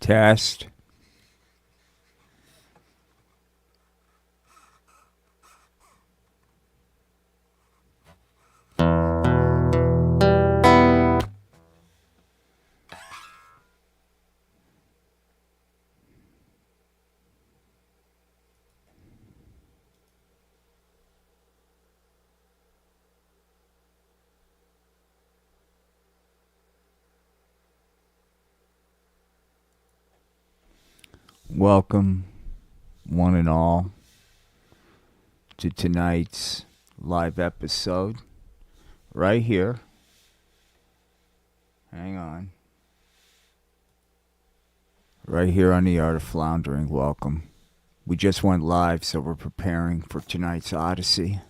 Test. Welcome, one and all, to tonight's live episode right here. Hang on. Right here on the Art of Floundering. Welcome. We just went live, so we're preparing for tonight's Odyssey.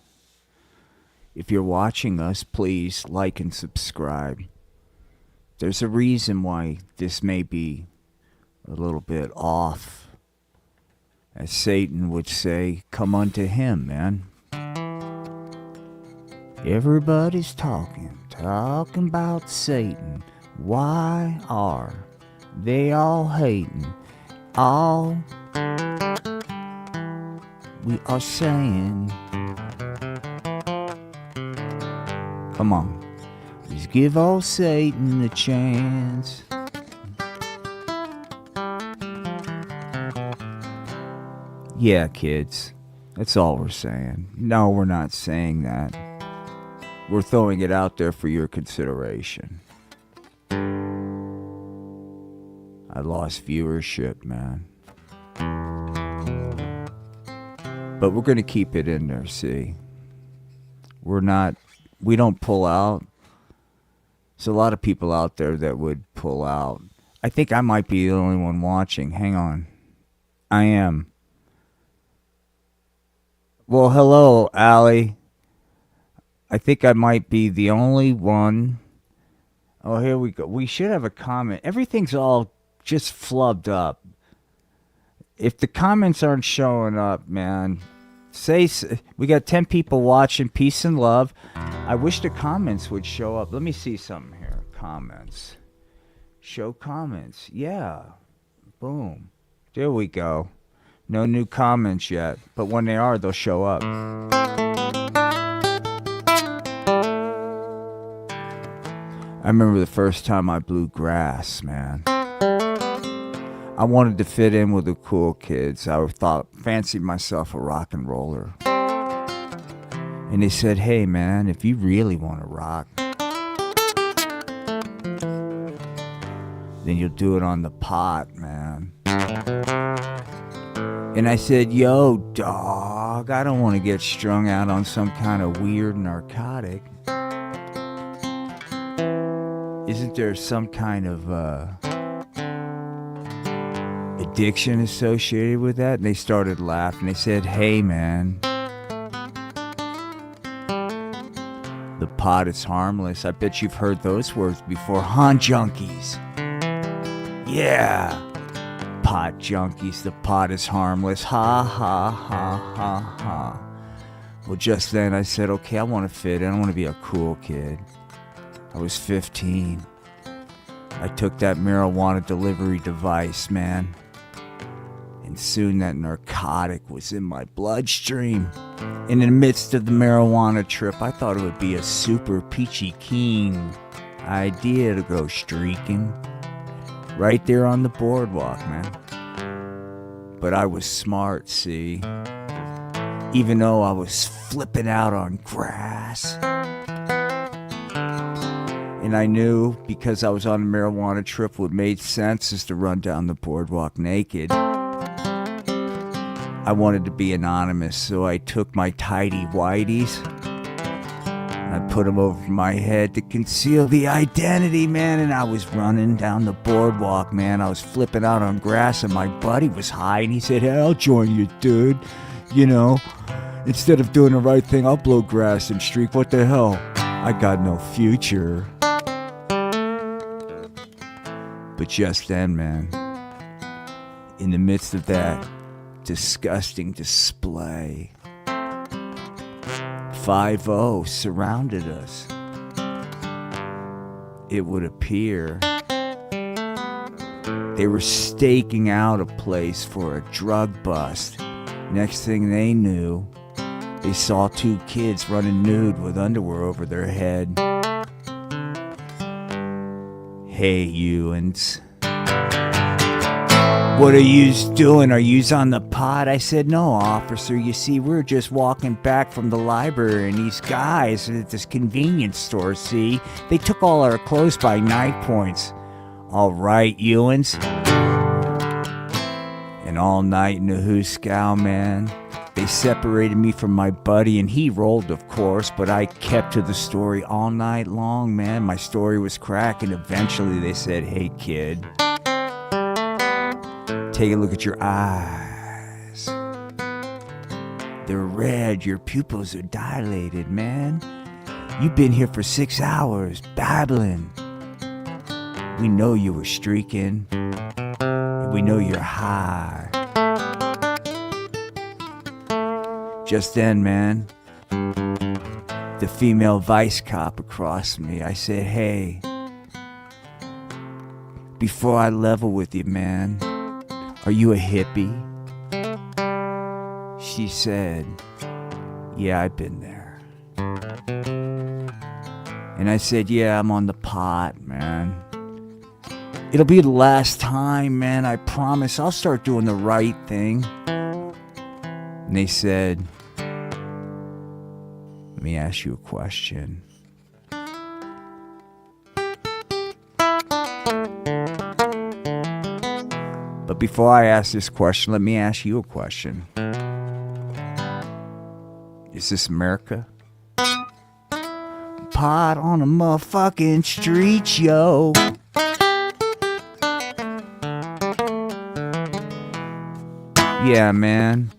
If you're watching us, please like and subscribe. There's a reason why this may be a little bit off. As Satan would say, come unto him, man. Everybody's talking about Satan. Why are they all hating? All we are saying, come on, just give old Satan a chance. Yeah, kids, that's all we're saying. No, we're not saying that. We're throwing it out there for your consideration. I lost viewership, man. But we're going to keep it in there, see? We don't pull out. There's a lot of people out there that would pull out. I think I might be the only one watching. Hang on. I am. Well, hello, Allie. I think I might be the only one. Oh, here we go. We should have a comment. Everything's all just flubbed up. If the comments aren't showing up, man, we got 10 people watching. Peace and love. I wish the comments would show up. Let me see something here. Comments. Show comments. Yeah. Boom. There we go. No new comments yet, but when they are, they'll show up. I remember the first time I blew grass, man. I wanted to fit in with the cool kids. I fancied myself a rock and roller. And they said, hey, man, if you really want to rock, then you'll do it on the pot, man. And I said, yo, dog, I don't want to get strung out on some kind of weird narcotic. Isn't there some kind of addiction associated with that? And they started laughing. They said, hey, man, the pot is harmless. I bet you've heard those words before. Huh, junkies? Yeah. Pot junkies, the pot is harmless. Ha, ha, ha, ha, ha. Well, just then I said, okay, I want to fit in. I want to be a cool kid. I was 15. I took that marijuana delivery device, man. And soon that narcotic was in my bloodstream. In the midst of the marijuana trip, I thought it would be a super peachy keen idea to go streaking. Right there on the boardwalk, man. But I was smart, see? Even though I was flipping out on grass. And I knew, because I was on a marijuana trip, what made sense is to run down the boardwalk naked. I wanted to be anonymous, so I took my tidy whities. I put them over my head to conceal the identity, man, and I was running down the boardwalk, man. I was flipping out on grass, and my buddy was high, and he said, hey, I'll join you, dude. You know, instead of doing the right thing, I'll blow grass and streak. What the hell? I got no future. But just then, man, in the midst of that disgusting display, 5-0 surrounded us. It would appear They were staking out a place for a drug bust. Next thing they knew, they saw two kids running nude with underwear over their head. Hey, Ewans. What are yous doing? Are yous on the pot? I said, no, officer. You see, we're just walking back from the library, and these guys at this convenience store, see, they took all our clothes by knife points. All right, Ewans. And all night in the hooskow, man, they separated me from my buddy, and he rolled, of course, but I kept to the story all night long, man. My story was cracking. Eventually, they said, hey, kid, take a look at your eyes. They're red. Your pupils are dilated, man. You've been here for 6 hours, babbling. We know you were streaking. We know you're high. Just then, man, the female vice cop across me, I said, hey, before I level with you, man, are you a hippie? She said, yeah, I've been there. And I said, yeah, I'm on the pot, man. It'll be the last time, man, I promise. I'll start doing the right thing. And they said, let me ask you a question. But before I ask this question, let me ask you a question. Is this America? Pot on a motherfucking street, yo. Yeah, man.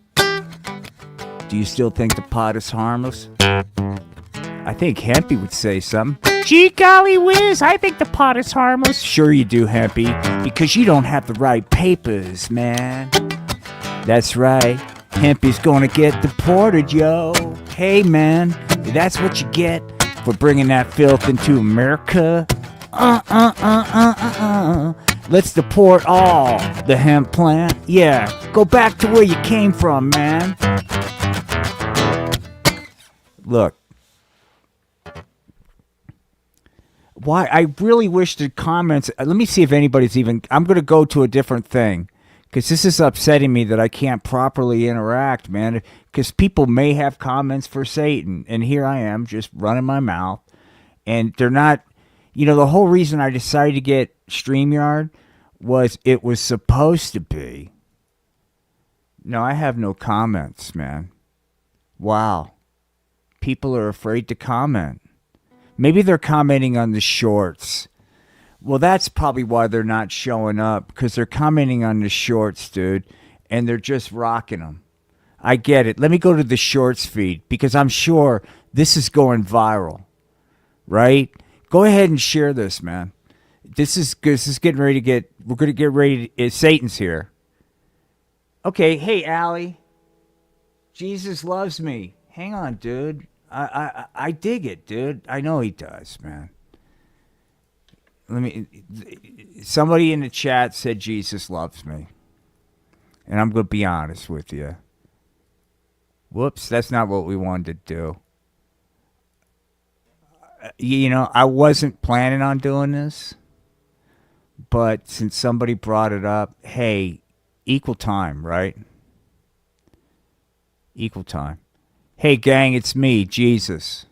Do you still think the pot is harmless? I think Hempy would say something. Gee golly whiz, I think the pot is harmless. Sure you do, Hempy, because you don't have the right papers, man. That's right. Hempy's gonna get deported, yo. Hey, man, that's what you get for bringing that filth into America. Let's deport all the hemp plant. Yeah, go back to where you came from, man. Look. Why? I really wish the comments... Let me see if anybody's even... I'm going to go to a different thing. Because this is upsetting me that I can't properly interact, man. Because people may have comments for Satan. And here I am just running my mouth. And they're not... You know, the whole reason I decided to get StreamYard was it was supposed to be... No, I have no comments, man. Wow. People are afraid to comment. Maybe they're commenting on the shorts. Well, that's probably why they're not showing up, because they're commenting on the shorts, dude, and they're just rocking them. I get it. Let me go to the shorts feed, because I'm sure this is going viral, right? Go ahead and share this, man. This is getting ready to get... We're going to get ready to... Satan's here. Okay, hey, Allie. Jesus loves me. Hang on, dude. I dig it, dude. I know he does, man. Somebody in the chat said Jesus loves me. And I'm going to be honest with you. Whoops, that's not what we wanted to do. You know, I wasn't planning on doing this. But since somebody brought it up, hey, equal time, right? Equal time. Hey, gang, it's me, Jesus.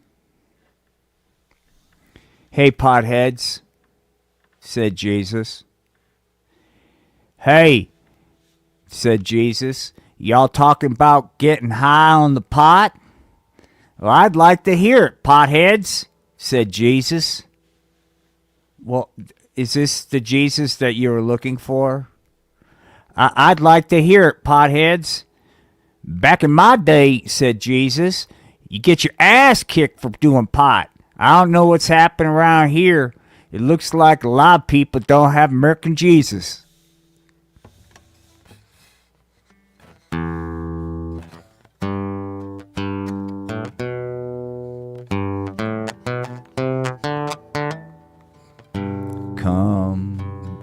Hey, potheads, said Jesus. Hey, said Jesus, y'all talking about getting high on the pot? Well, I'd like to hear it, potheads, said Jesus. Well, is this the Jesus that you were looking for? I'd like to hear it, potheads. Back in my day, said Jesus, you get your ass kicked for doing pot. I don't know what's happening around here. It looks like a lot of people don't have American Jesus.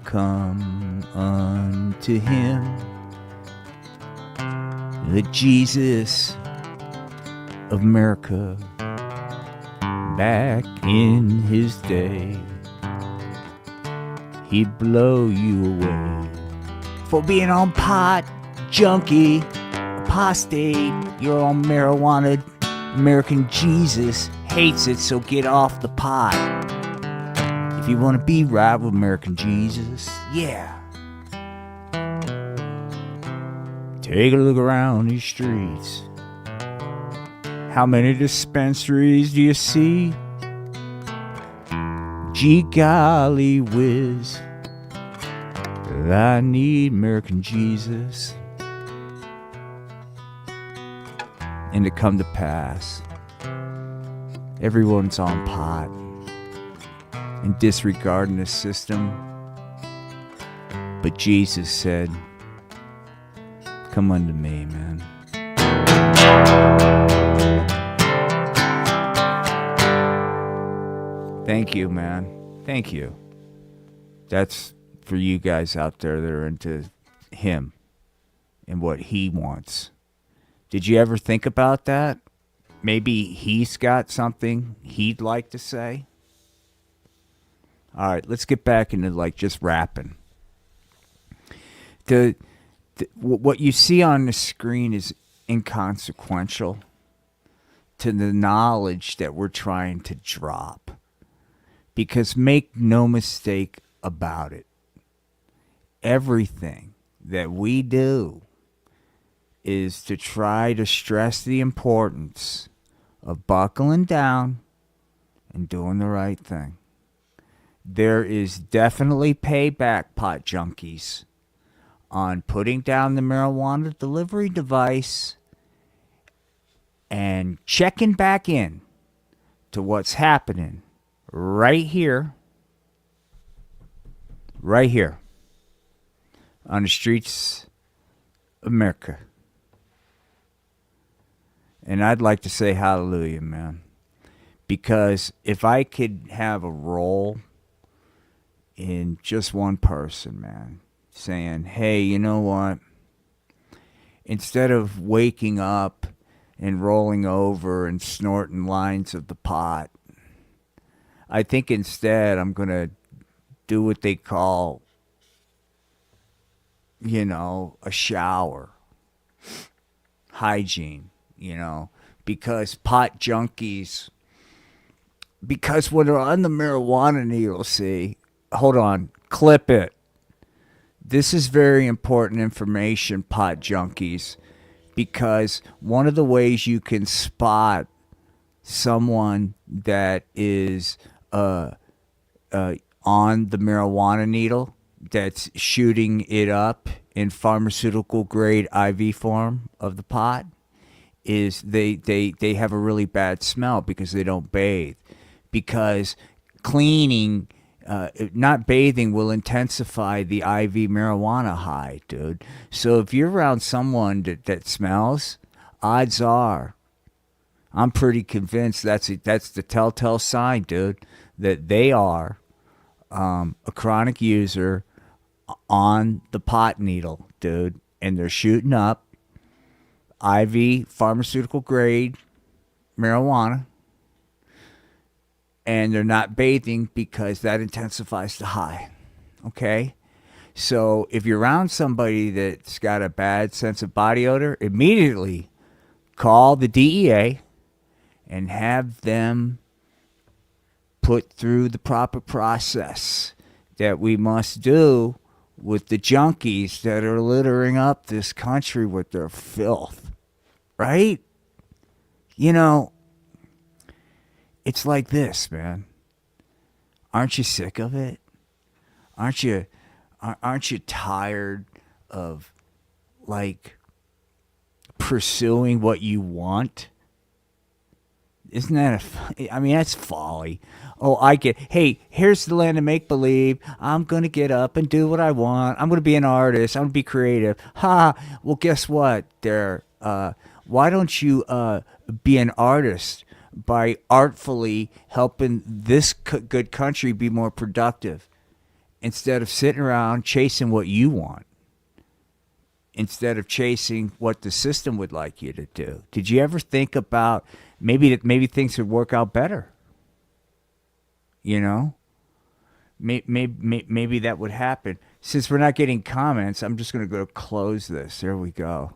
Come unto him, the Jesus of America back in his day. He'd blow you away for being on pot, junkie, apostate. You're on marijuana. American Jesus hates it, so get off the pot. If you want to be right with American Jesus, yeah. Take a look around these streets. How many dispensaries do you see? Gee golly whiz, I need American Jesus. And to come to pass, everyone's on pot and disregarding the system. But Jesus said, come unto me, man. Thank you, man. Thank you. That's for you guys out there that are into him and what he wants. Did you ever think about that? Maybe he's got something he'd like to say? All right, let's get back into like just rapping. What you see on the screen is inconsequential to the knowledge that we're trying to drop. Because make no mistake about it, everything that we do is to try to stress the importance of buckling down and doing the right thing. There is definitely payback, pot junkies, on putting down the marijuana delivery device and checking back in to what's happening right here on the streets of America. And I'd like to say hallelujah, man. Because if I could have a role in just one person, man, saying, hey, you know what? Instead of waking up and rolling over and snorting lines of the pot, I think instead I'm going to do what they call, a shower. Hygiene, because pot junkies, because when they're on the marijuana needle, see, hold on, clip it. This is very important information, pot junkies, because one of the ways you can spot someone that is on the marijuana needle, that's shooting it up in pharmaceutical grade IV form of the pot, is they have a really bad smell because they don't bathe. Because cleaning, not bathing, will intensify the IV marijuana high, dude. So if you're around someone that smells, odds are, I'm pretty convinced that's the telltale sign, dude, that they are a chronic user on the pot needle, dude, and they're shooting up IV pharmaceutical grade marijuana, and they're not bathing because that intensifies the high. Okay? So if you're around somebody that's got a bad sense of body odor, immediately call the DEA and have them put through the proper process that we must do with the junkies that are littering up this country with their filth. Right? It's like this, man. Aren't you sick of it? Aren't you tired of, like, pursuing what you want? Isn't that that's folly. Oh, hey, here's the land of make-believe. I'm going to get up and do what I want. I'm going to be an artist. I'm going to be creative. Ha! Well, guess what? Why don't you be an artist by artfully helping this good country be more productive? instead of sitting around chasing what you want, instead of chasing what the system would like you to do? Did you ever think about maybe things would work out better? You know, maybe that would happen. Since we're not getting comments, I'm just going to go close this. There we go.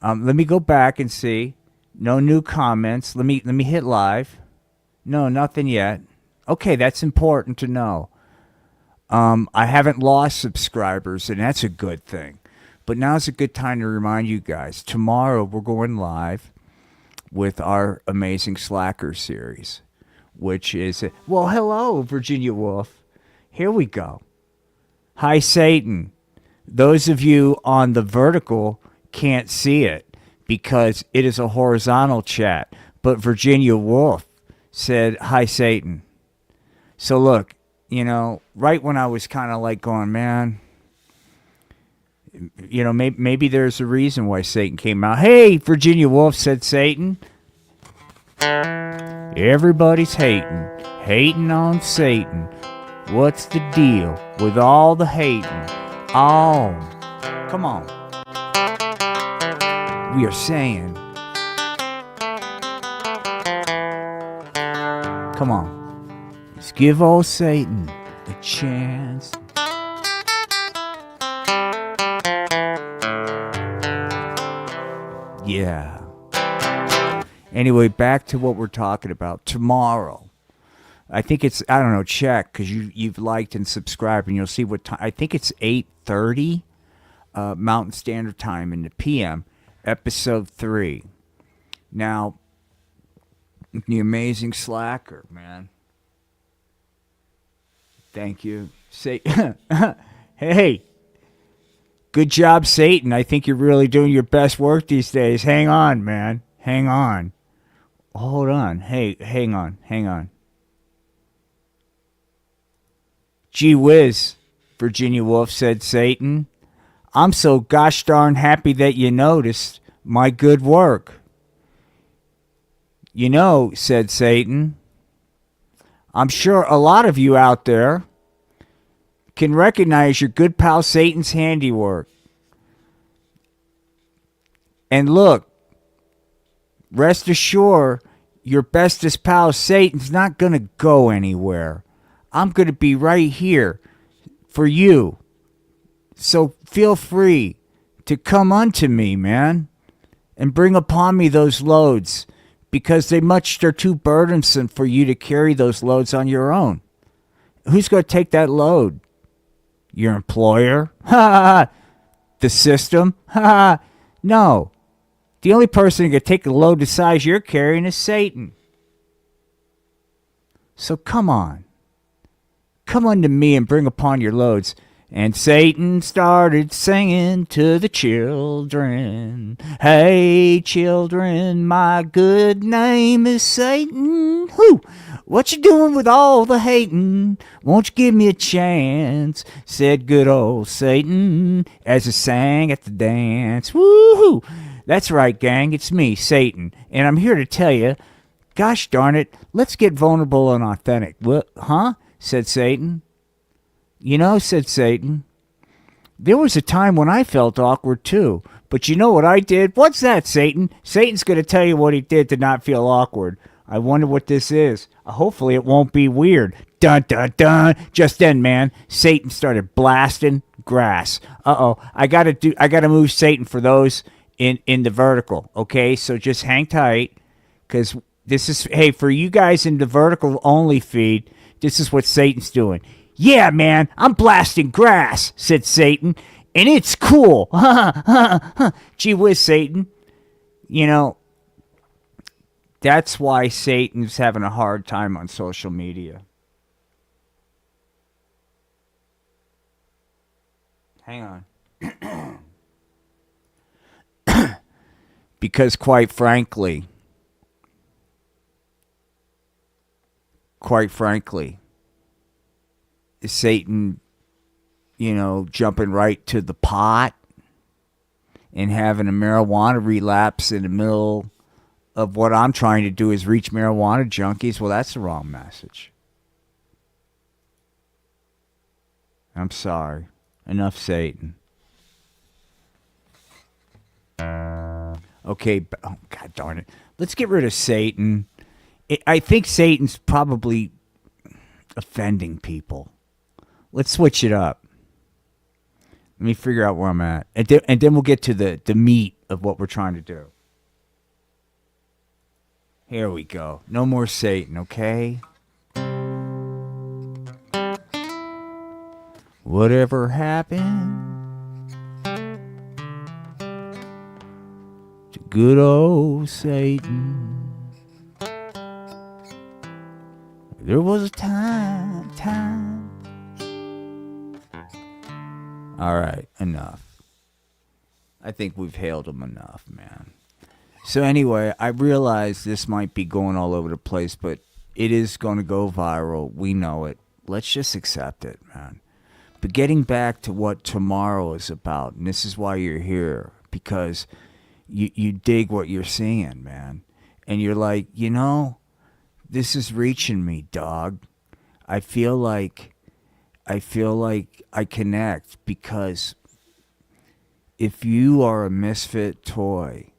Let me go back and see. No new comments. Let me hit live. No, nothing yet. Okay, that's important to know. I haven't lost subscribers, and that's a good thing. But now's a good time to remind you guys. Tomorrow we're going live with our Amazing Slacker series, which is, well, hello, Virginia Wolf. Here we go. Hi, Satan. Those of you on the vertical can't see it because it is a horizontal chat. But Virginia Wolf said, hi, Satan. So look, you know, right when I was kind of like going, man, you know, maybe there's a reason why Satan came out. Hey, Virginia Wolf, said Satan. Everybody's hating on Satan. What's the deal with all the hating? Oh, come on. We are saying, come on, let's give old Satan a chance. Yeah. Anyway, back to what we're talking about. Tomorrow, I think it's, I don't know, check, because you've liked and subscribed, and you'll see what time. I think it's 8:30 Mountain Standard Time in the PM, episode 3. Now, the Amazing Slacker, man. Thank you. Say, hey, good job, Satan. I think you're really doing your best work these days. Hang on, man. Hang on. Hold on. Hey, hang on. Gee whiz, Virginia Wolf, said Satan. I'm so gosh darn happy that you noticed my good work. You know, said Satan, I'm sure a lot of you out there can recognize your good pal Satan's handiwork. And look, rest assured, your bestest pal Satan's not going to go anywhere. I'm going to be right here for you. So feel free to come unto me, man, and bring upon me those loads, because they're too burdensome for you to carry those loads on your own. Who's going to take that load? Your employer? Ha! The system? Ha! No. The only person who can take the load the size you're carrying is Satan. So come on. Come unto me and bring upon your loads. And Satan started singing to the children. Hey, children, my good name is Satan. Whoo! What you doing with all the hating? Won't you give me a chance? Said good old Satan as he sang at the dance. Woo-hoo! That's right, gang. It's me, Satan. And I'm here to tell you, gosh darn it, let's get vulnerable and authentic. What? Huh? Said Satan. You know, said Satan, there was a time when I felt awkward too. But you know what I did? What's that, Satan? Satan's going to tell you what he did to not feel awkward. I wonder what this is. Hopefully it won't be weird. Dun, dun, dun. Just then, man, Satan started blasting grass. Uh-oh. I got to move Satan for those in the vertical. Okay, so just hang tight, because this is, hey, for you guys in the vertical only feed, this is what Satan's doing. Yeah, man, I'm blasting grass, said Satan, and it's cool. Gee whiz, Satan. You know, that's why Satan's having a hard time on social media. Hang on. Because quite frankly, Satan, you know, jumping right to the pot and having a marijuana relapse in the middle of what I'm trying to do is reach marijuana junkies. Well, that's the wrong message. I'm sorry. Enough Satan. Okay, oh, God darn it. Let's get rid of Satan. I think Satan's probably offending people. Let's switch it up. Let me figure out where I'm at. And then we'll get to the meat of what we're trying to do. Here we go. No more Satan, okay? Whatever happened to good old Satan? There was a time. All right, enough. I think we've hailed him enough, man. So anyway, I realize this might be going all over the place, but it is going to go viral. We know it. Let's just accept it, man. But getting back to what tomorrow is about, and this is why you're here, because you dig what you're seeing, man. And you're like, this is reaching me, dog. I feel like I connect, because if you are a misfit toy,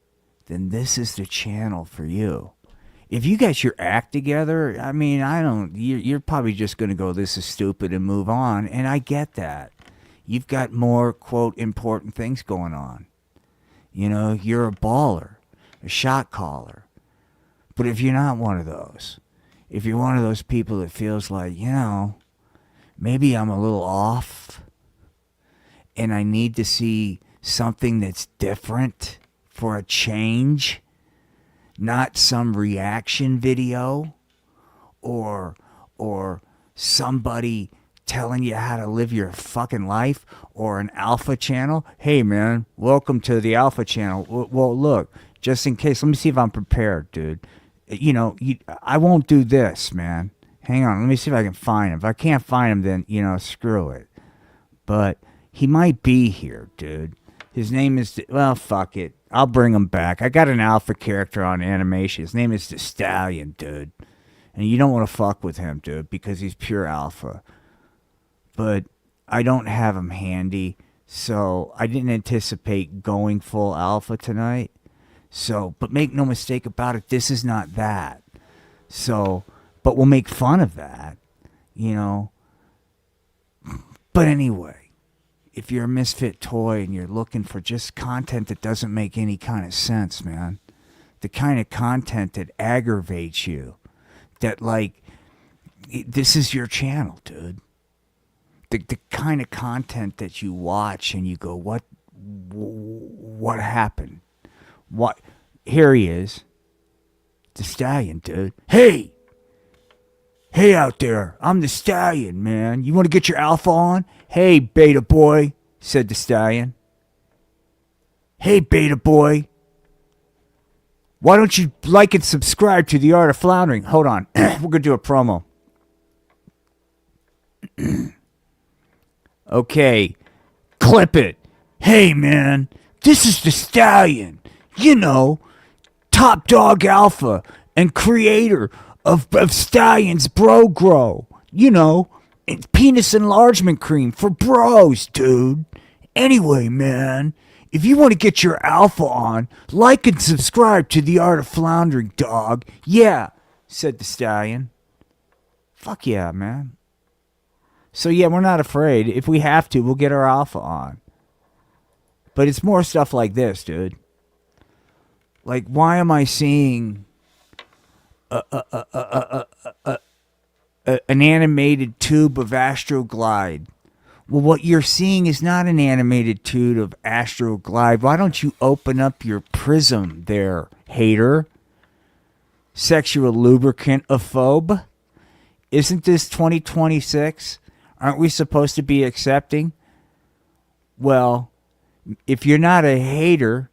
then this is the channel for you. If you got your act together, I mean, you're probably just going to go, this is stupid, and move on. And I get that. You've got more, quote, important things going on. You're a baller, a shot caller. But if you're not one of those, if you're one of those people that feels like, maybe I'm a little off and I need to see something that's different for a change, not some reaction video or somebody telling you how to live your fucking life, or an alpha channel. Hey man, welcome to the alpha channel. Well, look, just in case, let me see if I'm prepared, dude. I won't do this, man. Hang on, let me see if I can find him. If I can't find him, then, screw it. But he might be here, dude. His name is, well, fuck it. I'll bring him back. I got an alpha character on animation. His name is the Stallion, dude. And you don't want to fuck with him, dude, because he's pure alpha. But I don't have him handy, so I didn't anticipate going full alpha tonight. So, but make no mistake about it, this is not that. So, but we'll make fun of that, But anyway, if you're a misfit toy and you're looking for just content that doesn't make any kind of sense, man, the kind of content that aggravates you, that this is your channel, dude. The kind of content that you watch and you go, what happened? What? Here he is. The Stallion, dude. Hey out there. I'm the Stallion, man. You want to get your alpha on? Hey, beta boy, said the Stallion. Hey, beta boy. Why don't you like and subscribe to The Art of Floundering? Hold on. We're going to do a promo. Okay. Clip it. Hey, man. This is the Stallion. Top dog alpha and creator of Stallion's Bro Grow. It's penis enlargement cream for bros, dude. Anyway, man, if you want to get your alpha on, like and subscribe to The Art of Floundering, dog. Yeah, said the Stallion. Fuck yeah, man. So yeah, we're not afraid. If we have to, we'll get our alpha on. But it's more stuff like this, dude. Like, why am I seeing an animated tube of Astroglide? Well, what you're seeing is not an animated tube of Astroglide. Why don't you open up your prism there, hater? Sexual lubricant-ophobe? Isn't this 2026? Aren't we supposed to be accepting? Well, if you're not a hater,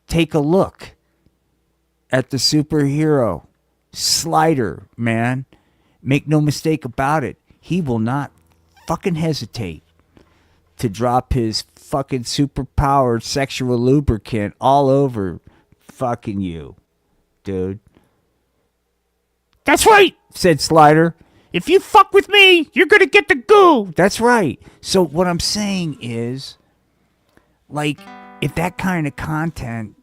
take a look at the superhero Slider, man. Make no mistake about it. He will not fucking hesitate to drop his fucking superpowered sexual lubricant all over fucking you, dude. That's right, said Slider. If you fuck with me, you're gonna get the goo. That's right. So what I'm saying is, like, if that kind of content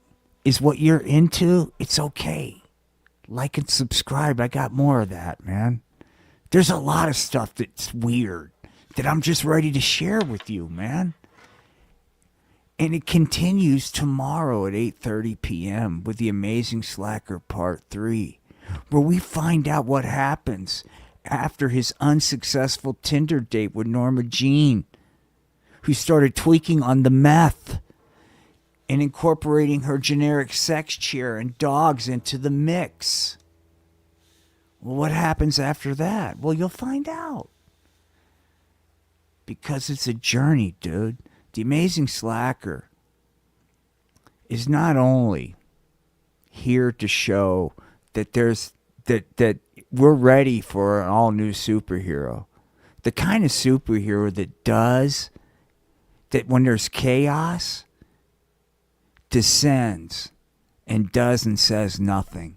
is what you're into, it's okay. Like and subscribe. I got more of that, man. There's a lot of stuff that's weird that I'm just ready to share with you, man. And it continues tomorrow at 8:30 p.m. with The Amazing Slacker Part 3, where we find out what happens after his unsuccessful Tinder date with Norma Jean, who started tweaking on the meth and incorporating her generic sex chair and dogs into the mix. Well, what happens after that? Well, you'll find out. Because it's a journey, dude. The Amazing Slacker is not only here to show that that we're ready for an all-new superhero. The kind of superhero that when there's chaos, descends and does and says nothing.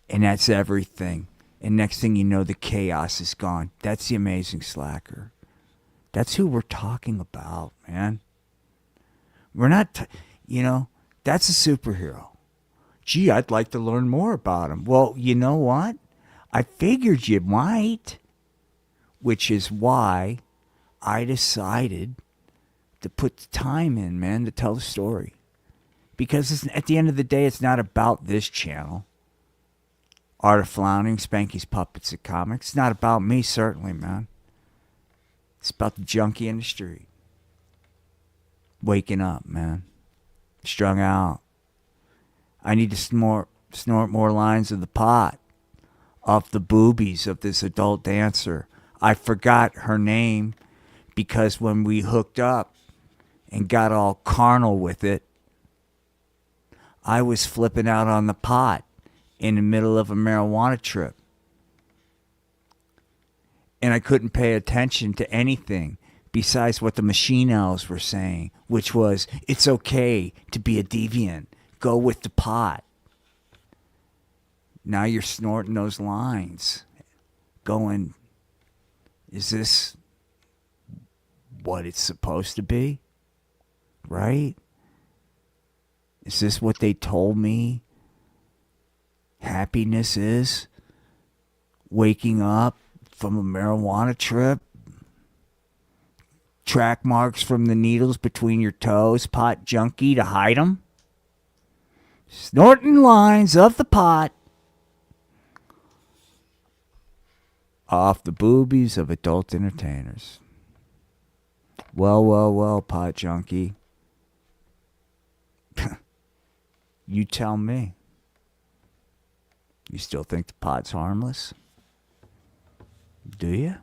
And that's everything. And next thing you know, the chaos is gone. That's the Amazing Slacker. That's who we're talking about, man. We're not, that's a superhero. Gee, I'd like to learn more about him. Well, you know what? I figured you might, which is why I decided to put the time in, man, to tell the story. Because at the end of the day, it's not about this channel. Art of Floundering, Spanky's Puppets and Comics. It's not about me, certainly, man. It's about the junkie in the street. Waking up, man. Strung out. I need to snort more lines of the pot off the boobies of this adult dancer. I forgot her name because when we hooked up and got all carnal with it, I was flipping out on the pot in the middle of a marijuana trip. And I couldn't pay attention to anything besides what the machine elves were saying, which was, it's okay to be a deviant. Go with the pot. Now you're snorting those lines. Going, is this what it's supposed to be? Right? Is this what they told me happiness is? Waking up from a marijuana trip? Track marks from the needles between your toes, pot junkie to hide them? Snorting lines of the pot off the boobies of adult entertainers. Well, pot junkie. You tell me. You still think the pot's harmless? Do you?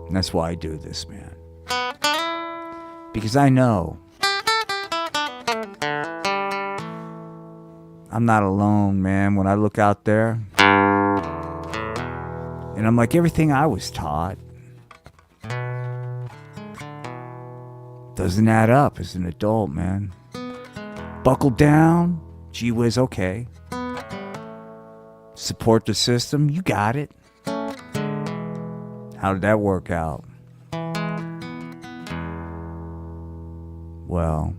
And that's why I do this, man. Because I know I'm not alone, man, when I look out there. And I'm like, everything I was taught doesn't add up as an adult, man. Buckle down. Gee whiz, okay. Support the system. You got it. How did that work out? Well,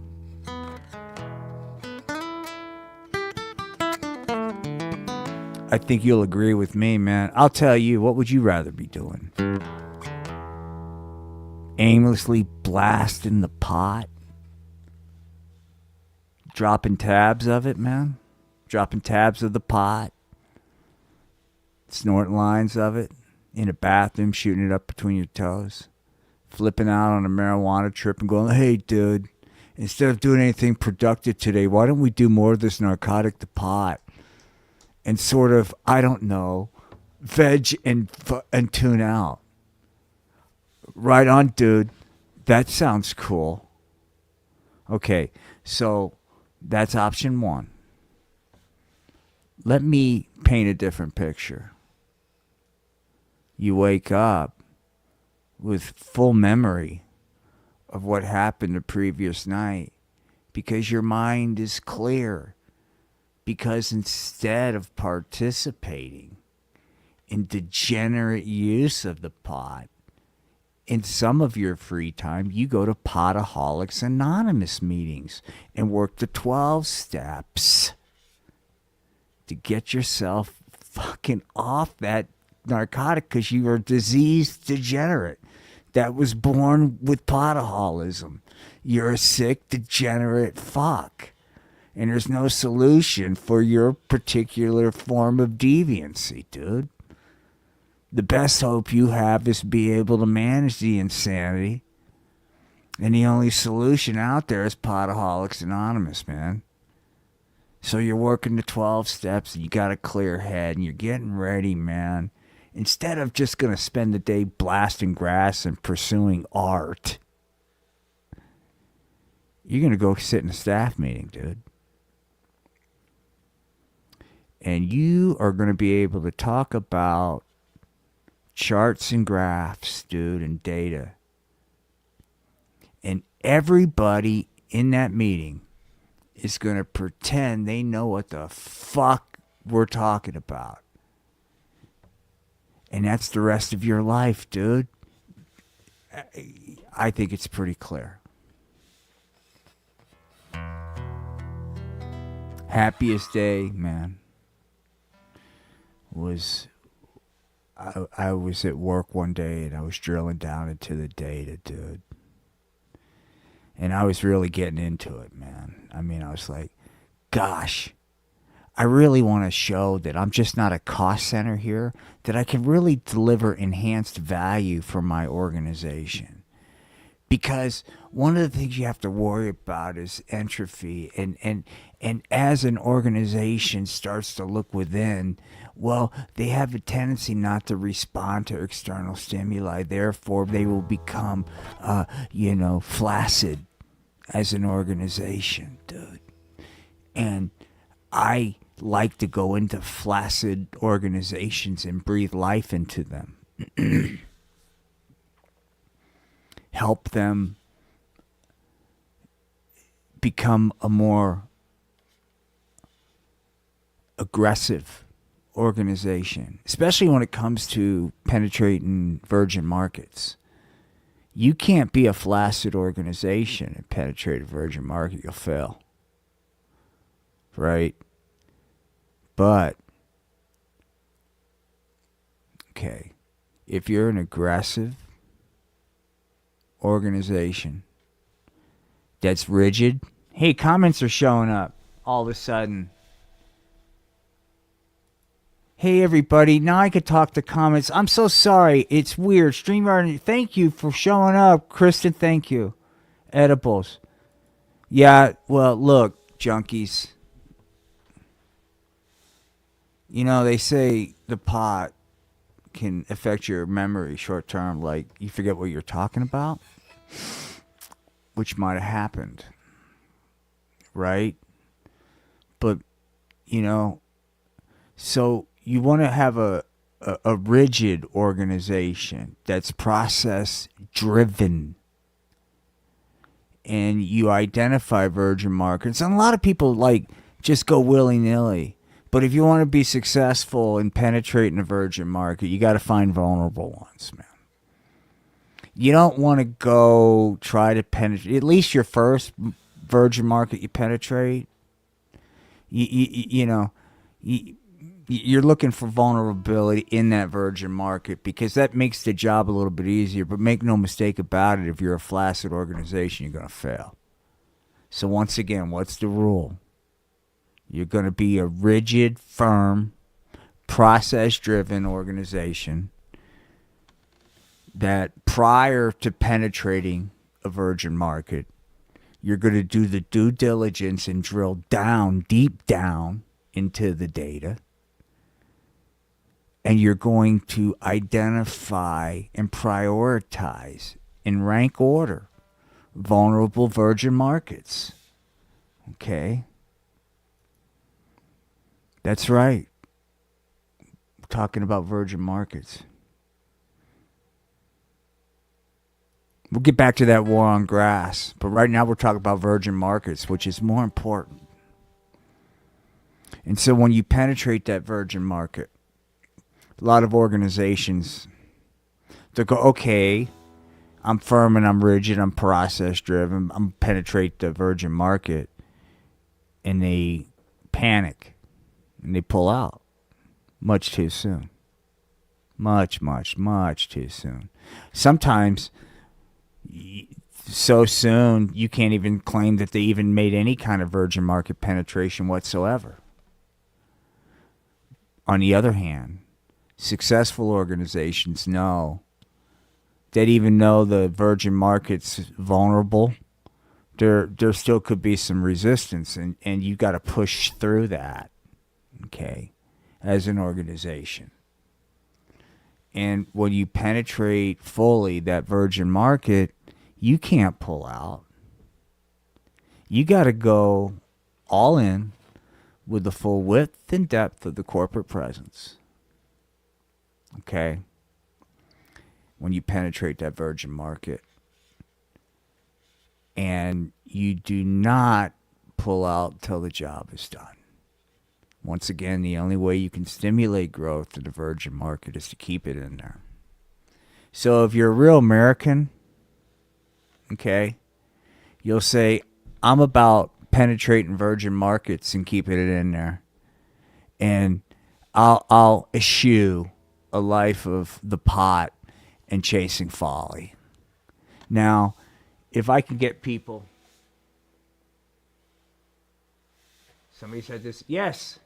I think you'll agree with me, man. I'll tell you, what would you rather be doing? Aimlessly blasting the pot? Dropping tabs of it, man? Dropping tabs of the pot? Snorting lines of it? In a bathroom, shooting it up between your toes? Flipping out on a marijuana trip and going, hey, dude, instead of doing anything productive today, why don't we do more of this narcotic, the pot? And sort of, I don't know, veg and tune out. Right on, dude. That sounds cool. Okay, so that's option one. Let me paint a different picture. You wake up with full memory of what happened the previous night because your mind is clear. Because instead of participating in degenerate use of the pot, in some of your free time, you go to Potaholics Anonymous meetings and work the 12 steps to get yourself fucking off that narcotic because you are a diseased degenerate that was born with potaholism. You're a sick, degenerate fuck. And there's no solution for your particular form of deviancy, dude. The best hope you have is to be able to manage the insanity. And the only solution out there is Potaholics Anonymous, man. So you're working the 12 steps and you got a clear head and you're getting ready, man. Instead of just going to spend the day blasting grass and pursuing art, you're going to go sit in a staff meeting, dude. And you are going to be able to talk about charts and graphs, dude, and data. And everybody in that meeting is going to pretend they know what the fuck we're talking about. And that's the rest of your life, dude. I think it's pretty clear. Happiest day, man, was I was at work one day and I was drilling down into the data, dude. And I was really getting into it, man. I mean, I was like, gosh, I really want to show that I'm just not a cost center here, that I can really deliver enhanced value for my organization. Because one of the things you have to worry about is entropy. And as an organization starts to look within, well, they have a tendency not to respond to external stimuli. Therefore, they will become, flaccid as an organization, dude. And I like to go into flaccid organizations and breathe life into them. Help them become a more aggressive organization, especially when it comes to penetrating virgin markets. You can't be a flaccid organization and penetrate a virgin market. You'll fail. Right? But, okay, if you're an aggressive organization that's rigid, hey, comments are showing up all of a sudden. Hey, everybody, now I could talk to comments. I'm so sorry. It's weird. StreamYard, thank you for showing up. Kristen, thank you. Edibles. Yeah, well, look, junkies. You know, they say the pot can affect your memory short term, like you forget what you're talking about, which might have happened, right? But, so you want to have a rigid organization that's process driven, and you identify virgin markets. And a lot of people just go willy-nilly. But if you want to be successful in penetrating a virgin market, you got to find vulnerable ones, man. You don't want to go try to penetrate, at least your first virgin market you penetrate. You're looking for vulnerability in that virgin market because that makes the job a little bit easier. But make no mistake about it, if you're a flaccid organization, you're going to fail. So once again, what's the rule? You're going to be a rigid, firm, process-driven organization that prior to penetrating a virgin market, you're going to do the due diligence and drill down, deep down into the data. And you're going to identify and prioritize in rank order vulnerable virgin markets. Okay? That's right. We're talking about virgin markets. We'll get back to that war on grass. But right now we're talking about virgin markets, which is more important. And so when you penetrate that virgin market, a lot of organizations, they go, okay, I'm firm and I'm rigid, I'm process driven, I'm penetrate the virgin market, and they panic and they pull out much too soon. Much, much, much too soon. Sometimes so soon you can't even claim that they even made any kind of virgin market penetration whatsoever. On the other hand, successful organizations know that even though the virgin market's vulnerable, there still could be some resistance, and you got to push through that, okay, as an organization. And when you penetrate fully that virgin market, you can't pull out. You got to go all in with the full width and depth of the corporate presence. Okay? When you penetrate that virgin market. And you do not pull out till the job is done. Once again, the only way you can stimulate growth in the virgin market is to keep it in there. So if you're a real American, okay, you'll say, I'm about penetrating virgin markets and keeping it in there. And I'll eschew a life of the pot and chasing folly. Now, if I can get people... Somebody said this. Yes.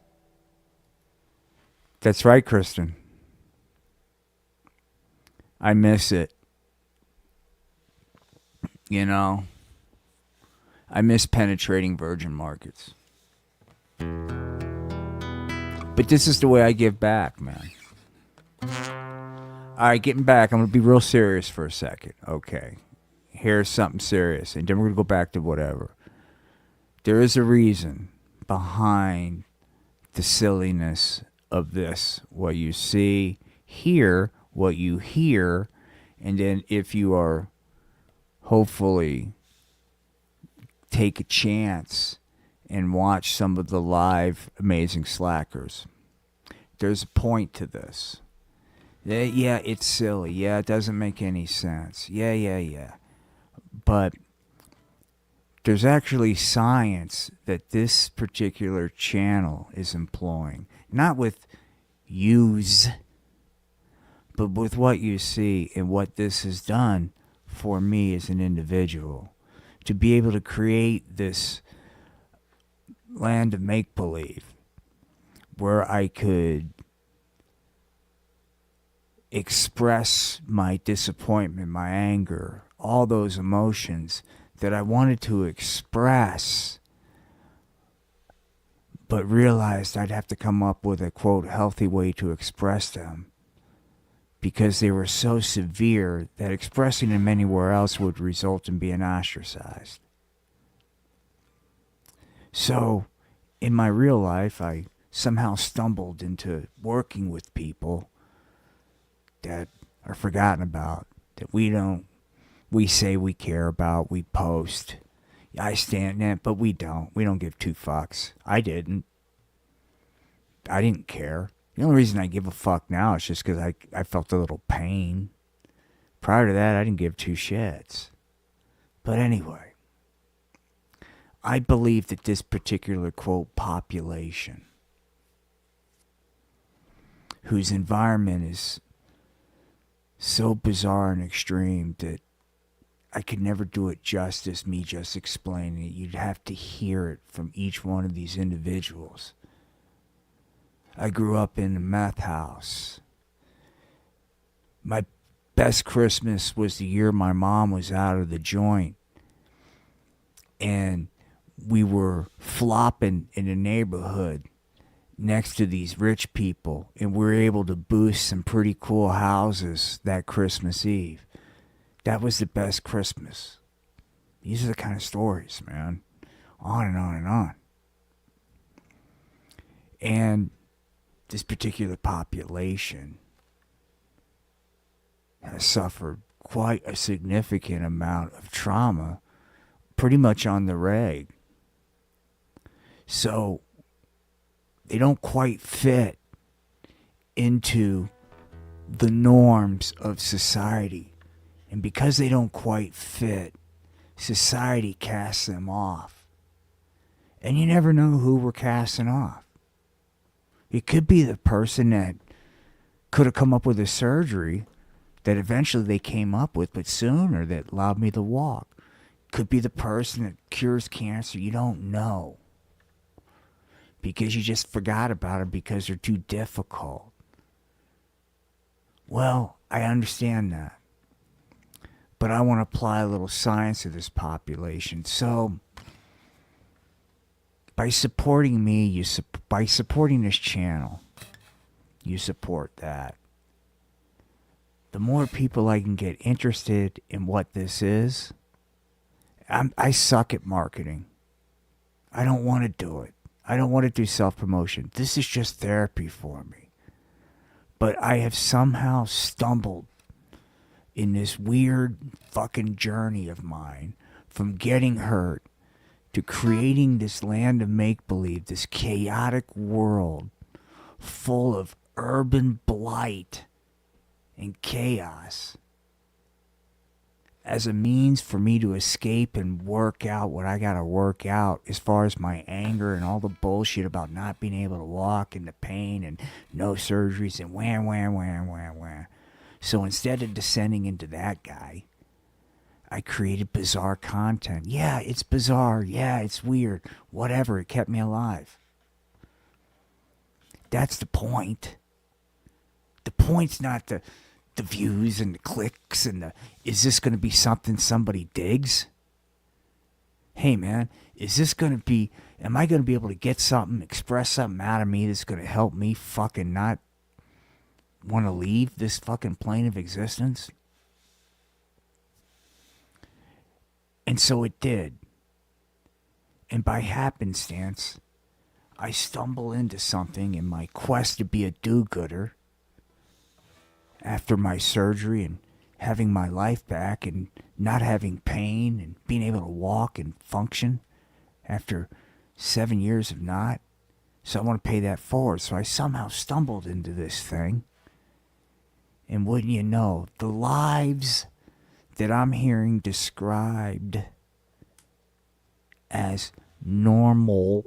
That's right, Kristen. I miss it. You know, I miss penetrating virgin markets. But this is the way I give back, man. All right, getting back. I'm going to be real serious for a second. Okay. Here's something serious. And then we're going to go back to whatever. There is a reason behind the silliness of this. What you see, hear, what you hear. And then if you are hopefully take a chance and watch some of the live Amazing Slackers, there's a point to this. Yeah, it's silly. Yeah, it doesn't make any sense. Yeah. But there's actually science that this particular channel is employing. Not with use, but with what you see and what this has done for me as an individual. To be able to create this land of make-believe where I could express my disappointment, my anger, all those emotions that I wanted to express, but realized I'd have to come up with a, quote, healthy way to express them because they were so severe that expressing them anywhere else would result in being ostracized. So, in my real life, I somehow stumbled into working with people that are forgotten about, that we say we care about, we post. I stand in it, but we don't. We don't give two fucks. I didn't care. The only reason I give a fuck now is just because I felt a little pain. Prior to that, I didn't give two shits. But anyway, I believe that this particular, quote, population, whose environment is so bizarre and extreme that I could never do it justice, me just explaining it. You'd have to hear it from each one of these individuals. I grew up in a meth house. My best Christmas was the year my mom was out of the joint. And we were flopping in the neighborhood next to these rich people. And we were able to boost some pretty cool houses that Christmas Eve. That was the best Christmas. These are the kind of stories, man. On and on and on. And this particular population has suffered quite a significant amount of trauma pretty much on the reg. So they don't quite fit into the norms of society. And because they don't quite fit, society casts them off. And you never know who we're casting off. It could be the person that could have come up with a surgery that eventually they came up with, but sooner, that allowed me to walk. Could be the person that cures cancer. You don't know. Because you just forgot about them because they're too difficult. Well, I understand that. But I want to apply a little science to this population. So, by supporting me, by supporting this channel, you support that. The more people I can get interested in what this is, I suck at marketing. I don't want to do it. I don't want to do self-promotion. This is just therapy for me. But I have somehow stumbled in this weird fucking journey of mine from getting hurt to creating this land of make-believe, this chaotic world full of urban blight and chaos as a means for me to escape and work out what I gotta work out as far as my anger and all the bullshit about not being able to walk and the pain and no surgeries and wham. So instead of descending into that guy, I created bizarre content. Yeah, it's bizarre. Yeah, it's weird. Whatever, it kept me alive. That's the point. The point's not the views and the clicks and the, is this going to be something somebody digs? Hey man, is this going to be, am I going to be able to get something, express something out of me that's going to help me fucking not want to leave this fucking plane of existence? And so it did. And by happenstance, I stumble into something in my quest to be a do-gooder after my surgery and having my life back and not having pain and being able to walk and function after 7 years of not. So I want to pay that forward. So I somehow stumbled into this thing. And wouldn't you know, the lives that I'm hearing described as normal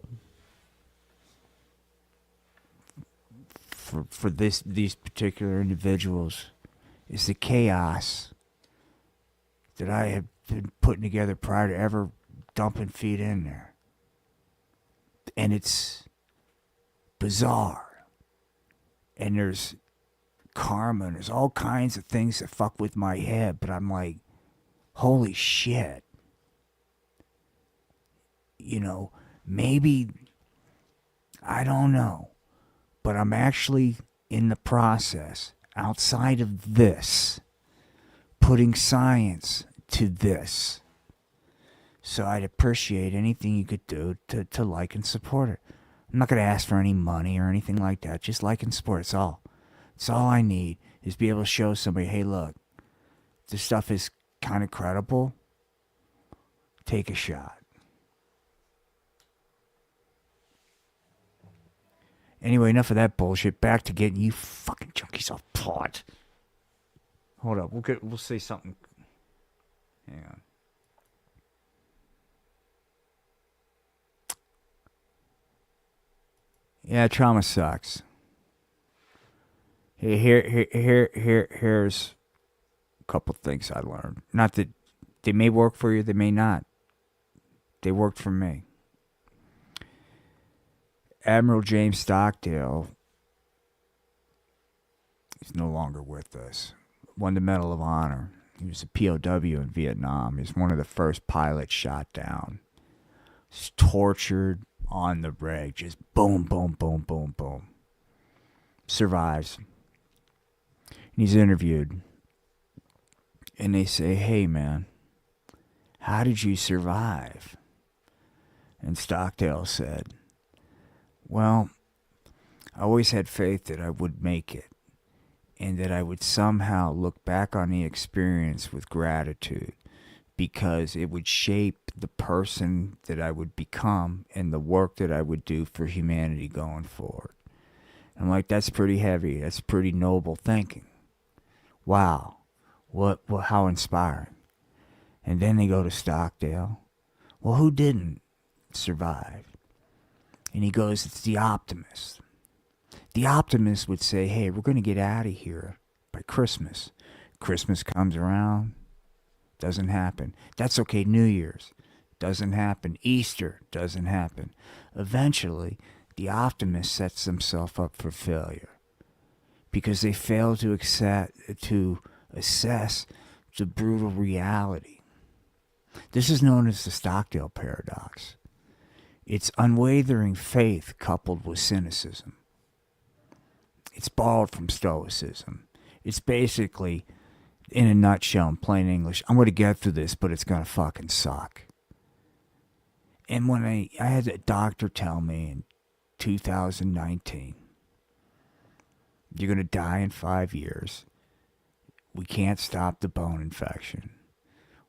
for these particular individuals is the chaos that I have been putting together prior to ever dumping feet in there. And it's bizarre. And there's karma and there's all kinds of things that fuck with my head, but I'm like, holy shit. You know, maybe, I don't know. But I'm actually in the process, outside of this, putting science to this. So I'd appreciate anything you could do to like and support it. I'm not going to ask for any money or anything like that. Just like and support. It's all. It's all I need is be able to show somebody, hey, look, this stuff is kind of credible. Take a shot. Anyway, enough of that bullshit. Back to getting you fucking junkies off pot. Hold up. We'll say something. Hang on. Yeah, trauma sucks. Hey, here's a couple things I learned. Not that they may work for you, they may not. They worked for me. Admiral James Stockdale is no longer with us. Won the Medal of Honor. He was a POW in Vietnam. He was one of the first pilots shot down. He's tortured on the rig. Just boom, boom, boom, boom, boom. Survives. And he's interviewed. And they say, hey, man, how did you survive? And Stockdale said, well, I always had faith that I would make it and that I would somehow look back on the experience with gratitude because it would shape the person that I would become and the work that I would do for humanity going forward. I'm like, that's pretty heavy. That's pretty noble thinking. Wow. How inspiring. And then they go to Stockdale. Well, who didn't survive? And he goes, it's the optimist. The optimist would say, hey, we're going to get out of here by Christmas. Christmas comes around, doesn't happen. That's okay, New Year's, doesn't happen. Easter, doesn't happen. Eventually, the optimist sets himself up for failure because they fail to assess the brutal reality. This is known as the Stockdale paradox. It's unwavering faith coupled with cynicism. It's borrowed from Stoicism. It's basically, in a nutshell, in plain English, I'm going to get through this, but it's going to fucking suck. And when I had a doctor tell me in 2019, you're going to die in 5 years. We can't stop the bone infection.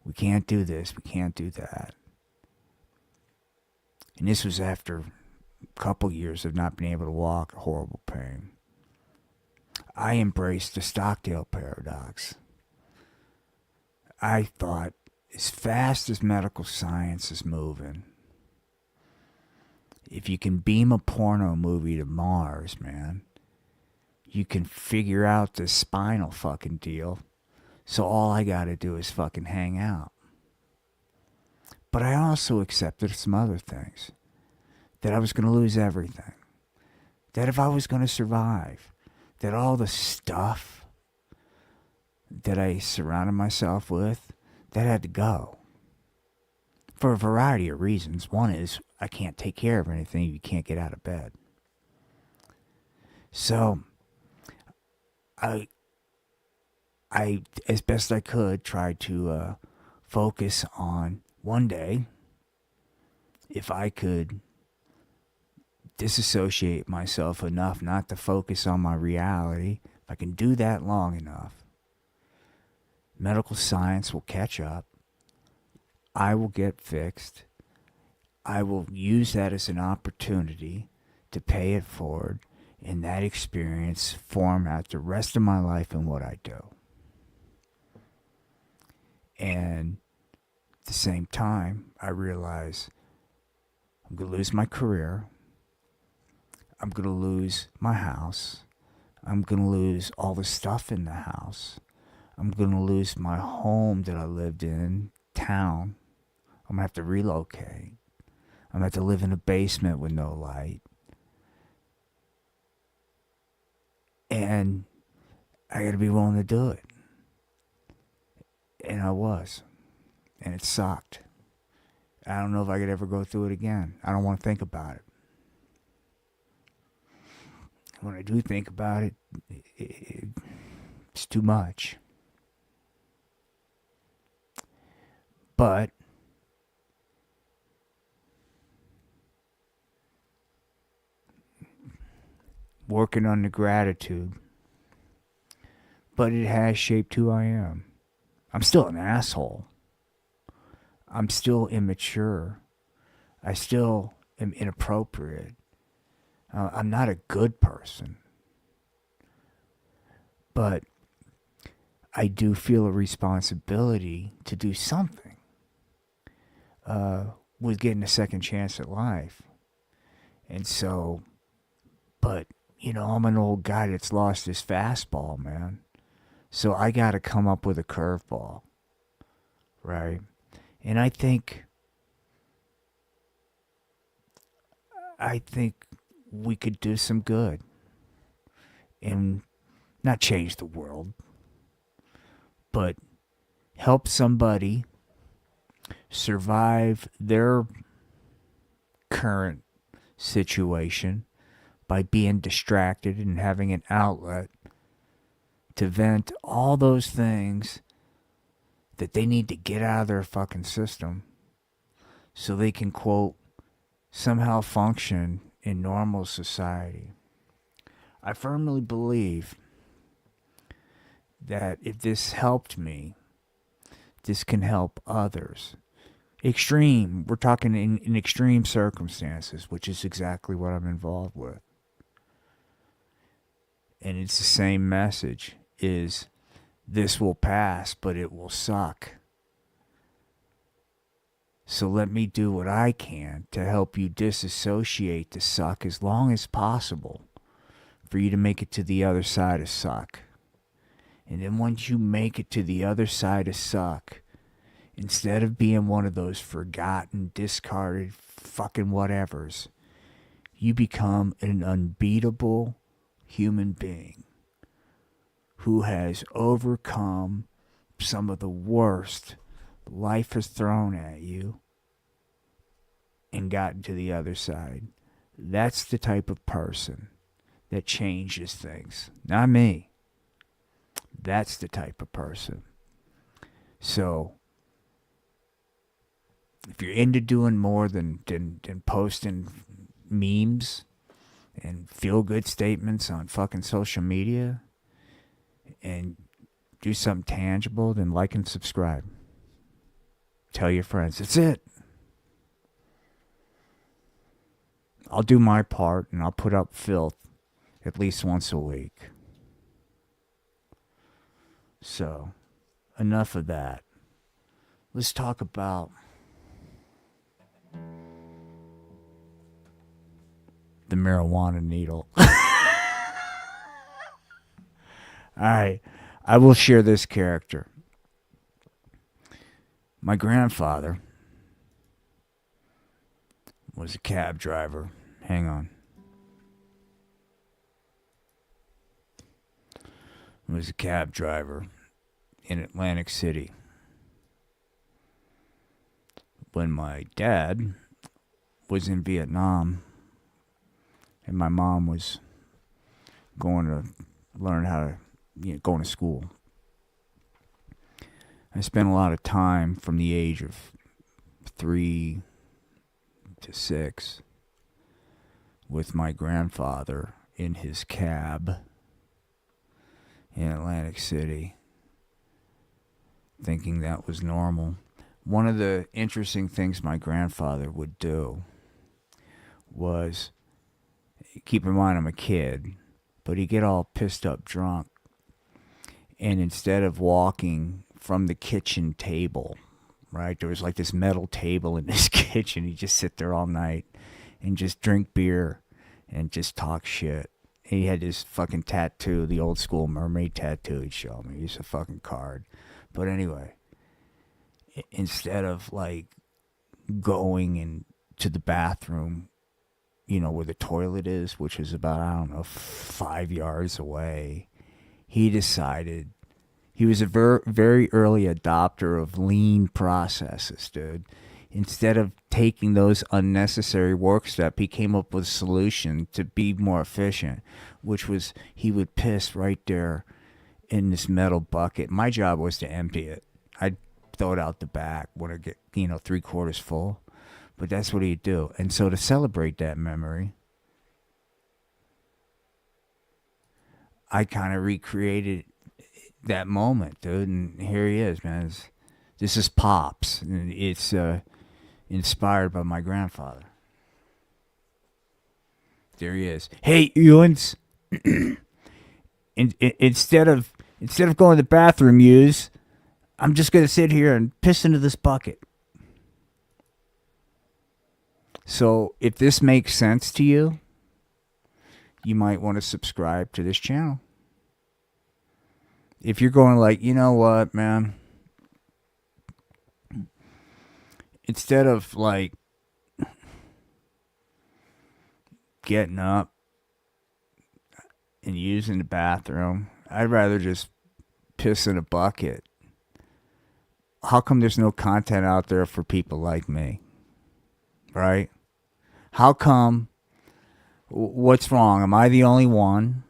We can't do this. We can't do that. And this was after a couple years of not being able to walk, horrible pain. I embraced the Stockdale paradox. I thought, as fast as medical science is moving, if you can beam a porno movie to Mars, man, you can figure out this spinal fucking deal. So all I gotta do is fucking hang out. But I also accepted some other things. That I was gonna lose everything. That if I was gonna survive, that all the stuff that I surrounded myself with, that had to go. For a variety of reasons. One is, I can't take care of anything if you can't get out of bed. So, I as best I could, tried to focus on one day, if I could disassociate myself enough not to focus on my reality, if I can do that long enough, medical science will catch up. I will get fixed. I will use that as an opportunity to pay it forward, and that experience form out the rest of my life and what I do. And at the same time, I realize I'm going to lose my career. I'm going to lose my house. I'm going to lose all the stuff in the house. I'm going to lose my home that I lived in, town. I'm going to have to relocate. I'm going to have to live in a basement with no light. And I got to be willing to do it. And I was. And it sucked. I don't know if I could ever go through it again. I don't want to think about it. When I do think about it, it's too much. But working on the gratitude, but it has shaped who I am. I'm still an asshole. I'm still immature. I still am inappropriate. I'm not a good person. But I do feel a responsibility to do something with getting a second chance at life. And so, but, you know, I'm an old guy that's lost his fastball, man. So I got to come up with a curveball, right? And I think we could do some good and not change the world, but help somebody survive their current situation by being distracted and having an outlet to vent all those things that they need to get out of their fucking system so they can, quote, somehow function in normal society. I firmly believe that if this helped me this can help others. Extreme. We're talking in extreme circumstances, which is exactly what I'm involved with. And it's the same message, is this will pass, but it will suck. So let me do what I can to help you disassociate the suck as long as possible for you to make it to the other side of suck. And then once you make it to the other side of suck, instead of being one of those forgotten, discarded fucking whatevers, you become an unbeatable human being who has overcome some of the worst life has thrown at you and gotten to the other side. That's the type of person that changes things. Not me. That's the type of person. So, if you're into doing more than posting memes and feel-good statements on fucking social media and do something tangible, then like and subscribe. Tell your friends. That's it. I'll do my part and I'll put up filth at least once a week. So, enough of that. Let's talk about the marijuana needle. Alright, I will share this character. My grandfather was a cab driver. Hang on. Was a cab driver in Atlantic City. When my dad was in Vietnam and my mom was going to learn how to, going to school, I spent a lot of time from the age of 3 to 6 with my grandfather in his cab in Atlantic City, thinking that was normal. One of the interesting things my grandfather would do was, keep in mind I'm a kid, but he'd get all pissed up drunk, and instead of walking from the kitchen table, right, there was like this metal table in this kitchen, he'd just sit there all night and just drink beer and just talk shit. He had this fucking tattoo, the old school mermaid tattoo he'd show me. He's a fucking card. But anyway, instead of like going into the bathroom, where the toilet is, which is about, I don't know, 5 yards away, he decided, he was a very early adopter of lean processes, dude. Instead of taking those unnecessary work steps, he came up with a solution to be more efficient, which was he would piss right there in this metal bucket. My job was to empty it. I'd throw it out the back when it get, 3/4 full. But that's what he'd do. And so to celebrate that memory, I kind of recreated that moment, dude. And here he is, man. This is Pops. And it's inspired by my grandfather. There he is. Hey, Ewans. Instead of going to the bathroom, I'm just going to sit here and piss into this bucket. So if this makes sense to you, you might want to subscribe to this channel. If you're going like, you know what, man, instead of like getting up and using the bathroom, I'd rather just piss in a bucket. How come there's no content out there for people like me? Right? How come? What's wrong? Am I the only one?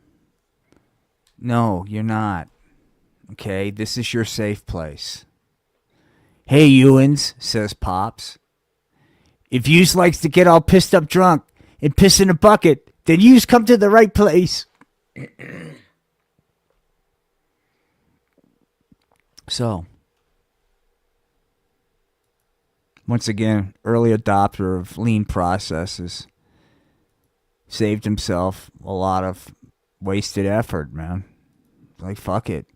No, you're not. Okay, this is your safe place. Hey, Ewans, says Pops. If yous likes to get all pissed up drunk and piss in a bucket, then yous come to the right place. So, Once again, early adopter of lean processes. Saved himself a lot of wasted effort, man. Like, fuck it.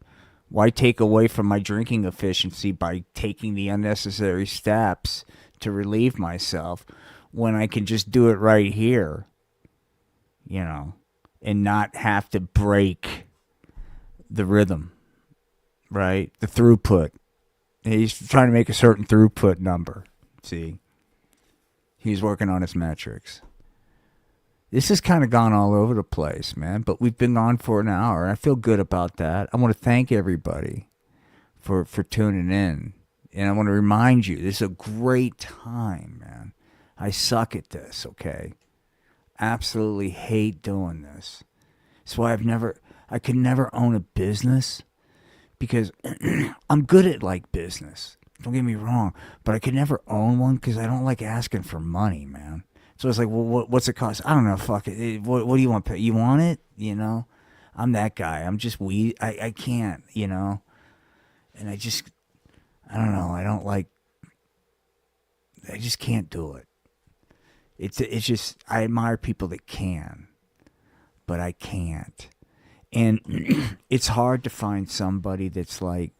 Why take away from my drinking efficiency by taking the unnecessary steps to relieve myself when I can just do it right here, you know, and not have to break the rhythm, right? The throughput. He's trying to make a certain throughput number. See, he's working on his metrics. This has kind of gone all over the place, man, but we've been on for an hour. I feel good about that. I want to thank everybody for tuning in. And I want to remind you, this is a great time, man. I suck at this, okay? Absolutely hate doing this. That's why I could never own a business because I'm good at, like, business. Don't get me wrong. But I could never own one because I don't like asking for money, man. So it's like, well, what's it cost? I don't know. Fuck it. What do you want to pay? You want it? You know? I'm that guy. I'm just weed. I can't, you know? And I don't know. I just can't do it. It's just, I admire people that can, but I can't. And it's hard to find somebody that's like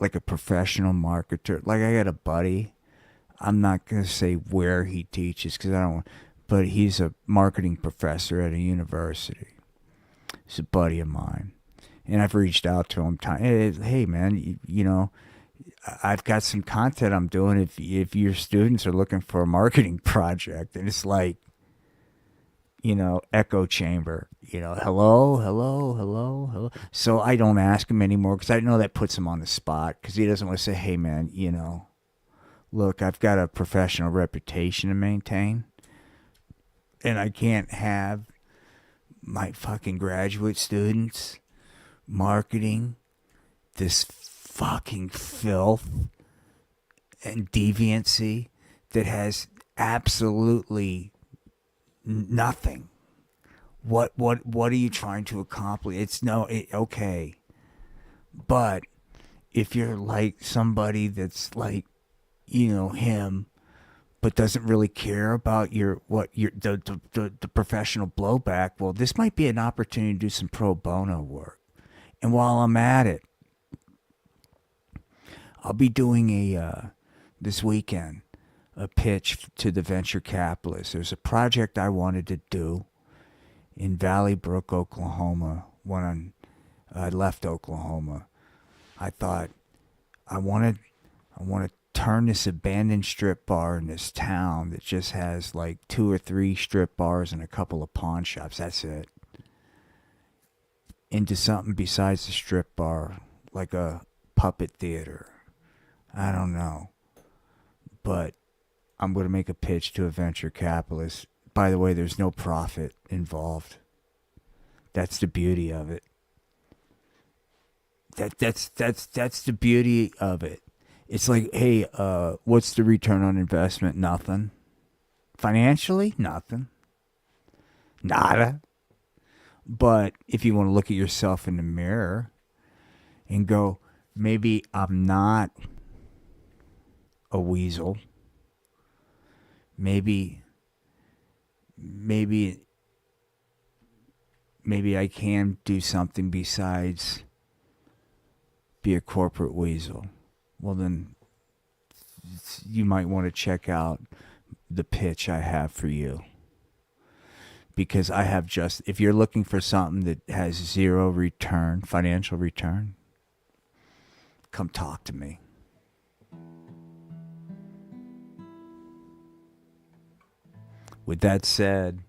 a professional marketer. Like, I got a buddy. I'm not going to say where he teaches because I don't want, but he's a marketing professor at a university. He's a buddy of mine. And I've reached out to him. Hey, man, you know, I've got some content I'm doing if your students are looking for a marketing project. And it's like, you know, echo chamber, you know, hello, hello, hello, hello. So I don't ask him anymore because I know that puts him on the spot because he doesn't want to say, hey, man, you know, look, I've got a professional reputation to maintain, and I can't have my fucking graduate students marketing this fucking filth and deviancy that has absolutely nothing. What are you trying to accomplish? Okay. But if you're like somebody that's like, you know, him, but doesn't really care about the professional blowback, well, this might be an opportunity to do some pro bono work. And while I'm at it, I'll be doing this weekend a pitch to the venture capitalists. There's a project I wanted to do in Valley Brook, Oklahoma. When I left Oklahoma, I thought I want to turn this abandoned strip bar in this town that just has like 2 or 3 strip bars and a couple of pawn shops, that's it, into something besides the strip bar, like a puppet theater. I don't know. But I'm going to make a pitch to a venture capitalist. By the way, there's no profit involved. That's the beauty of it. That's the beauty of it. It's like, hey, what's the return on investment? Nothing. Financially, nothing. Nada. But if you want to look at yourself in the mirror and go, maybe I'm not a weasel. Maybe I can do something besides be a corporate weasel. Well, then you might want to check out the pitch I have for you. Because I have if you're looking for something that has zero return, financial return, come talk to me. With that said,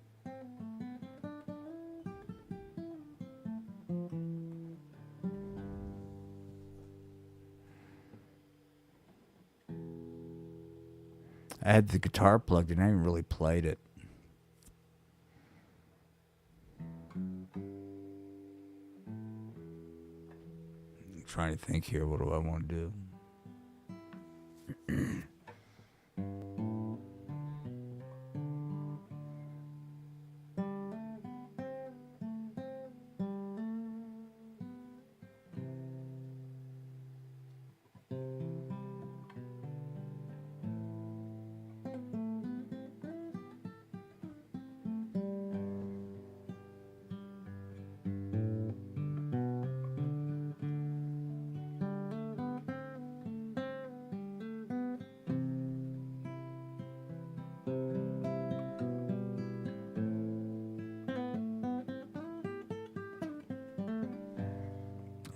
I had the guitar plugged in. I haven't really played it. I'm trying to think here. What do I want to do?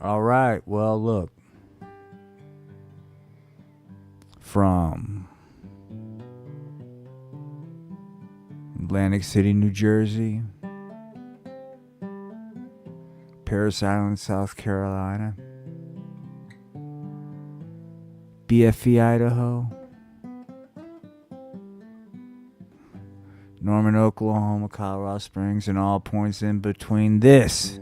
All right. Well, look. From Atlantic City, New Jersey, Parris Island, South Carolina, BFE, Idaho, Norman, Oklahoma, Colorado Springs, and all points in between. This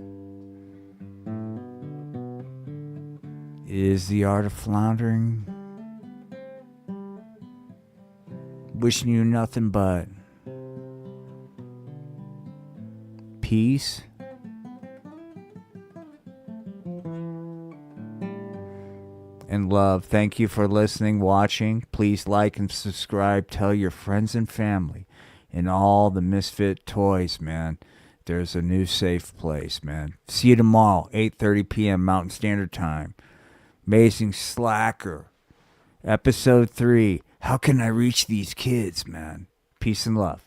is the art of floundering. Wishing you nothing but peace and love. Thank you for listening, watching. Please like and subscribe. Tell your friends and family and all the misfit toys, man. There's a new safe place, man. See you tomorrow, 8:30 p.m. Mountain Standard Time. Amazing Slacker. Episode 3. How can I reach these kids, man? Peace and love.